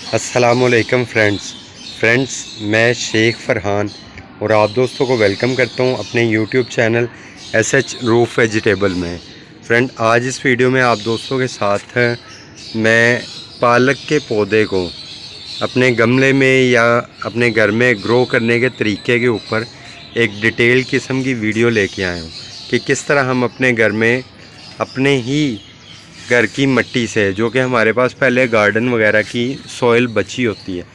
अस्सलामुअलैकुम फ्रेंड्स, मैं शेख फ़रहान और आप दोस्तों को वेलकम करता हूं अपने YouTube channel SH roof vegetable में। फ्रेंड, आज इस वीडियो में आप दोस्तों के साथ मैं पालक के पौधे को अपने गमले में या अपने घर में ग्रो करने के तरीके के ऊपर एक डिटेल किस्म की वीडियो लेके आया हूँ कि किस तरह हम अपने घर में अपने ही घर की मिट्टी से, जो कि हमारे पास पहले गार्डन वगैरह की सॉइल बची होती है,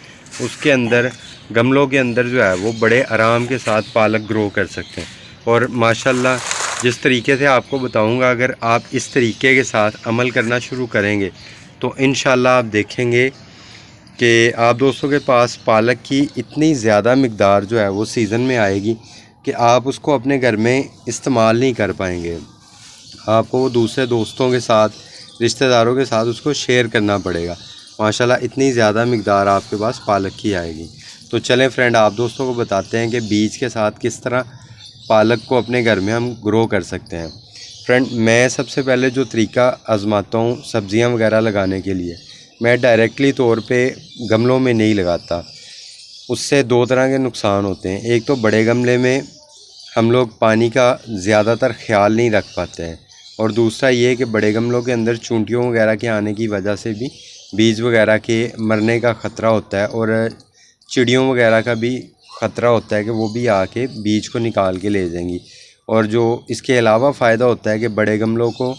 उसके अंदर गमलों के अंदर जो है वो बड़े आराम के साथ पालक ग्रो कर सकते हैं। और माशाल्लाह जिस तरीके से आपको बताऊंगा, अगर आप इस तरीके के साथ अमल करना शुरू करेंगे तो इंशाल्लाह आप देखेंगे कि आप दोस्तों के पास पालक की इतनी ज़्यादा मिक़दार जो है वो सीज़न में आएगी कि आप उसको अपने घर में इस्तेमाल नहीं कर पाएंगे। आपको दूसरे दोस्तों के साथ, रिश्तेदारों के साथ उसको शेयर करना पड़ेगा। माशाल्लाह इतनी ज़्यादा मिक़दार आपके पास पालक की आएगी। तो चलें फ्रेंड, आप दोस्तों को बताते हैं कि बीज के साथ किस तरह पालक को अपने घर में हम ग्रो कर सकते हैं। फ्रेंड, मैं सबसे पहले जो तरीका आज़माता हूँ सब्ज़ियाँ वगैरह लगाने के लिए, मैं डायरेक्टली तौर पे गमलों में नहीं लगाता। उससे दो तरह के नुकसान होते हैं। एक तो बड़े गमले में हम लोग पानी का ज़्यादातर ख्याल नहीं रख पाते हैं, और दूसरा ये कि बड़े गमलों के अंदर चूंटियों वगैरह के आने की वजह से भी बीज वगैरह के मरने का ख़तरा होता है, और चिड़ियों वगैरह का भी ख़तरा होता है कि वो भी आके बीज को निकाल के ले जाएंगी। और जो इसके अलावा फ़ायदा होता है कि बड़े गमलों को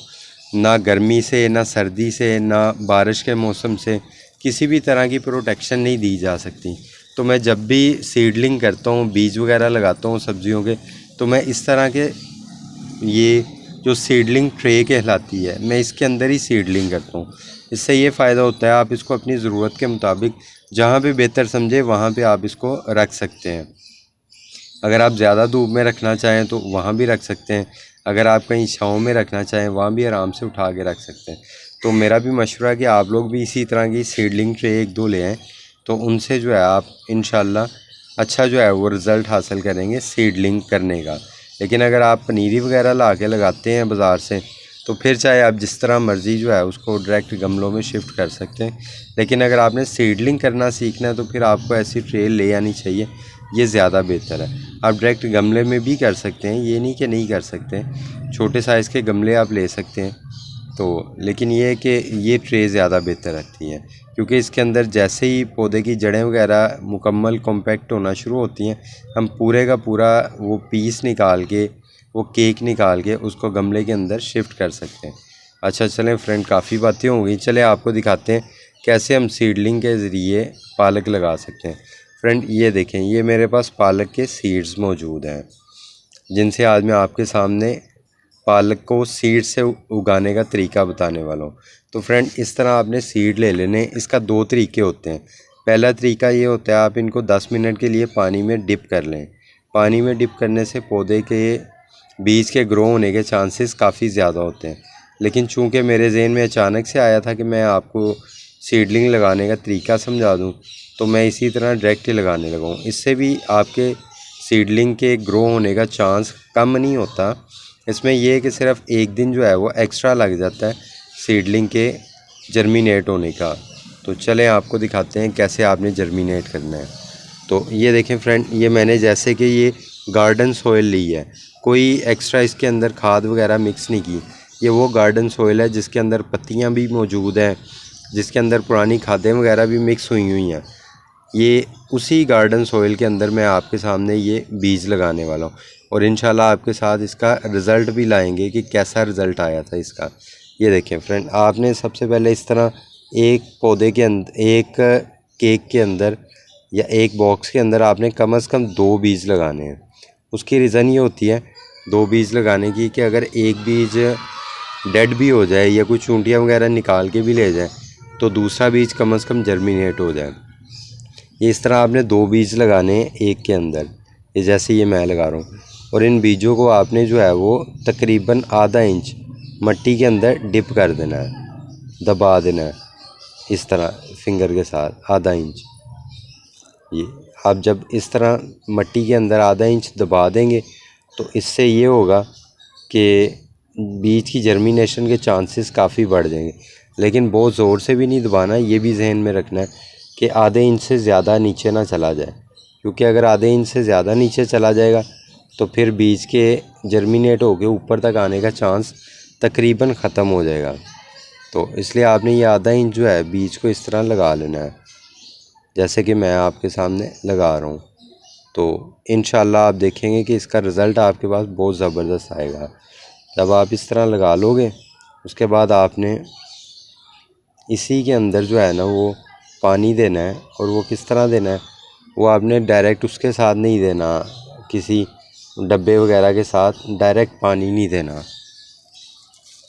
ना गर्मी से, ना सर्दी से, ना बारिश के मौसम से किसी भी तरह की प्रोटेक्शन नहीं दी जा सकती। तो मैं जब भी सीडलिंग करता हूँ, बीज वगैरह लगाता हूँ सब्ज़ियों के, तो मैं इस तरह के, ये जो सीडलिंग ट्रे कहलाती है, मैं इसके अंदर ही सीडलिंग करता हूँ। इससे ये फ़ायदा होता है, आप इसको अपनी ज़रूरत के मुताबिक जहाँ पे बेहतर समझे वहाँ पे आप इसको रख सकते हैं। अगर आप ज़्यादा धूप में रखना चाहें तो वहाँ भी रख सकते हैं। अगर आप कहीं छाँव में रखना चाहें वहाँ भी आराम से उठा के रख सकते हैं। तो मेरा भी मशवरा है कि आप लोग भी इसी तरह की सीडलिंग ट्रे एक दो ले आएँ, तो उनसे जो है आप इंशाल्लाह अच्छा जो है वो रिज़ल्ट हासिल करेंगे सीडलिंग करने का। लेकिन अगर आप पनीरी वगैरह ला के लगाते हैं बाज़ार से, तो फिर चाहे आप जिस तरह मर्ज़ी जो है उसको डायरेक्ट गमलों में शिफ्ट कर सकते हैं। लेकिन अगर आपने सीडलिंग करना सीखना है तो फिर आपको ऐसी ट्रे ले आनी चाहिए, ये ज़्यादा बेहतर है। आप डायरेक्ट गमले में भी कर सकते हैं, ये नहीं कि नहीं कर सकते, छोटे साइज़ के गमले आप ले सकते हैं। तो लेकिन ये है कि ये ट्रे ज़्यादा बेहतर रहती है, क्योंकि इसके अंदर जैसे ही पौधे की जड़ें वगैरह मुकम्मल कॉम्पैक्ट होना शुरू होती हैं, हम पूरे का पूरा वो पीस निकाल के, वो केक निकाल के उसको गमले के अंदर शिफ्ट कर सकते हैं। अच्छा चलें फ्रेंड, काफ़ी बातें हो गई, चलें आपको दिखाते हैं कैसे हम सीडलिंग के ज़रिए पालक लगा सकते हैं। फ्रेंड, ये देखें, ये मेरे पास पालक के सीड्स मौजूद हैं, जिनसे आज मैं आपके सामने पालक को सीड से उगाने का तरीका बताने वाला हूँ। तो फ्रेंड, इस तरह आपने सीड ले लेने। इसका दो तरीके होते हैं। पहला तरीका ये होता है, आप इनको 10 मिनट के लिए पानी में डिप कर लें। पानी में डिप करने से पौधे के बीज के ग्रो होने के चांसेस काफ़ी ज़्यादा होते हैं। लेकिन चूँकि मेरे जहन में अचानक से आया था कि मैं आपको सीडलिंग लगाने का तरीका समझा दूँ, तो मैं इसी तरह डायरेक्ट ही लगाने लगा हूँ। इससे भी आपके सीडलिंग के ग्रो होने का चांस कम नहीं होता। इसमें यह है कि सिर्फ एक दिन जो है वो एक्स्ट्रा लग जाता है सीडलिंग के जर्मिनेट होने का। तो चलें आपको दिखाते हैं कैसे आपने जर्मिनेट करना है। तो ये देखें फ्रेंड, ये मैंने जैसे कि ये गार्डन सॉइल ली है, कोई एक्स्ट्रा इसके अंदर खाद वगैरह मिक्स नहीं की। ये वो गार्डन सॉइल है जिसके अंदर पत्तियां भी मौजूद हैं, जिसके अंदर पुरानी खादें वगैरह भी मिक्स हुई हैं। ये उसी गार्डन सॉइल के अंदर मैं आपके सामने ये बीज लगाने वाला हूँ, और इंशाल्लाह आपके साथ इसका रिज़ल्ट भी लाएंगे कि कैसा रिज़ल्ट आया था इसका। ये देखें फ्रेंड, आपने सबसे पहले इस तरह एक पौधे के अंदर, एक केक के अंदर या एक बॉक्स के अंदर आपने कम से कम 2 बीज लगाने हैं। उसकी रीज़न ये होती है 2 बीज लगाने की कि अगर एक बीज डेड भी हो जाए या कोई चूंटियाँ वगैरह निकाल के भी ले जाए, तो दूसरा बीज कम से कम जर्मिनेट हो जाए। ये इस तरह आपने 2 बीज लगाने हैं एक के अंदर, ये जैसे ये मैं लगा रहा हूँ। और इन बीजों को आपने जो है वो तकरीबन आधा इंच मिट्टी के अंदर डिप कर देना है, दबा देना है इस तरह फिंगर के साथ आधा इंच। ये आप जब इस तरह मिट्टी के अंदर आधा इंच दबा देंगे तो इससे ये होगा कि बीज की जर्मिनेशन के चांसेस काफ़ी बढ़ जाएंगे। लेकिन बहुत ज़ोर से भी नहीं दबाना, ये भी जहन में रखना है कि आधे इंच से ज़्यादा नीचे ना चला जाए, क्योंकि अगर आधे इंच से ज़्यादा नीचे चला जाएगा तो फिर बीज के जर्मिनेट होकर ऊपर तक आने का चांस तकरीबन ख़त्म हो जाएगा। तो इसलिए आपने ये आधा इंच जो है बीज को इस तरह लगा लेना है, जैसे कि मैं आपके सामने लगा रहा हूँ। तो इंशाल्लाह आप देखेंगे कि इसका रिज़ल्ट आपके पास बहुत ज़बरदस्त आएगा। जब आप इस तरह लगा लोगे उसके बाद आपने इसी के अंदर जो है ना वो पानी देना है, और वो किस तरह देना है, वो आपने डायरेक्ट उसके साथ नहीं देना, किसी डब्बे वगैरह के साथ डायरेक्ट पानी नहीं देना।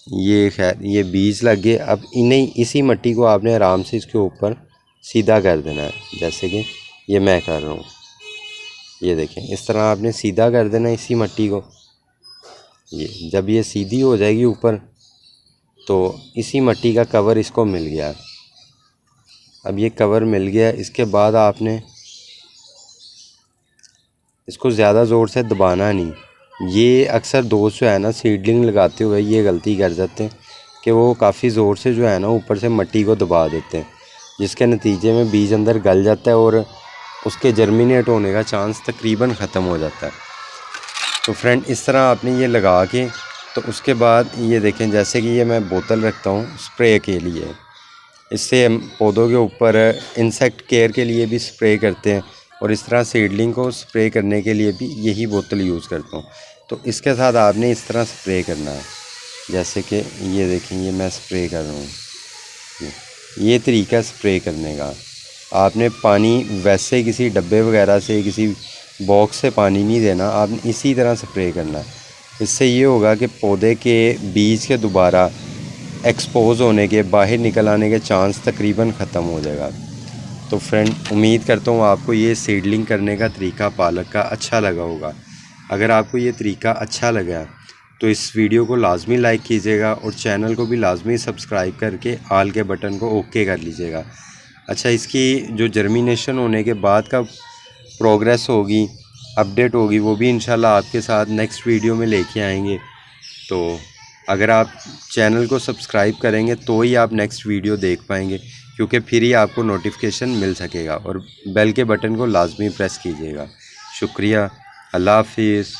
ये खैर ये बीज लग गए। अब इन्हें इसी मिट्टी को आपने आराम से इसके ऊपर सीधा कर देना है, जैसे कि ये मैं कर रहा हूँ। ये देखें, इस तरह आपने सीधा कर देना इसी मिट्टी को। ये जब ये सीधी हो जाएगी ऊपर, तो इसी मिट्टी का कवर इसको मिल गया। अब ये कवर मिल गया, इसके बाद आपने इसको ज़्यादा ज़ोर से दबाना नहीं। ये अक्सर दोस्त जो है ना सीडलिंग लगाते हुए ये गलती कर जाते हैं कि वो काफ़ी ज़ोर से जो है ना ऊपर से मिट्टी को दबा देते हैं, जिसके नतीजे में बीज अंदर गल जाता है और उसके जर्मिनेट होने का चांस तकरीबन ख़त्म हो जाता है। तो फ्रेंड इस तरह आपने ये लगा के, तो उसके बाद ये देखें, जैसे कि ये मैं बोतल रखता हूँ स्प्रे के लिए, इससे हम पौधों के ऊपर इंसेक्ट केयर के लिए भी स्प्रे करते हैं, और इस तरह सीडलिंग को स्प्रे करने के लिए भी यही बोतल यूज़ करता हूँ। तो इसके साथ आपने इस तरह स्प्रे करना है, जैसे कि ये देखें ये मैं स्प्रे कर रहा हूँ। ये तरीका स्प्रे करने का। आपने पानी वैसे किसी डब्बे वगैरह से, किसी बॉक्स से पानी नहीं देना, आपने इसी तरह स्प्रे करना है। इससे ये होगा कि पौधे के बीज के दोबारा एक्सपोज होने के, बाहर निकल आने के चांस तकरीबन ख़त्म हो जाएगा। तो फ्रेंड उम्मीद करता हूँ आपको ये सीडलिंग करने का तरीका पालक का अच्छा लगा होगा। अगर आपको ये तरीका अच्छा लगा तो इस वीडियो को लाजमी लाइक कीजिएगा, और चैनल को भी लाजमी सब्सक्राइब करके आल के बटन को ओके कर लीजिएगा। अच्छा, इसकी जो जर्मिनेशन होने के बाद का प्रोग्रेस होगी, अपडेट होगी, वो भी इंशाल्लाह आपके साथ नेक्स्ट वीडियो में लेके आएंगे। तो अगर आप चैनल को सब्सक्राइब करेंगे तो ही आप नेक्स्ट वीडियो देख पाएंगे, क्योंकि फिर ही आपको नोटिफिकेशन मिल सकेगा, और बेल के बटन को लाजमी प्रेस कीजिएगा। शुक्रिया, अल्लाह हाफिज़।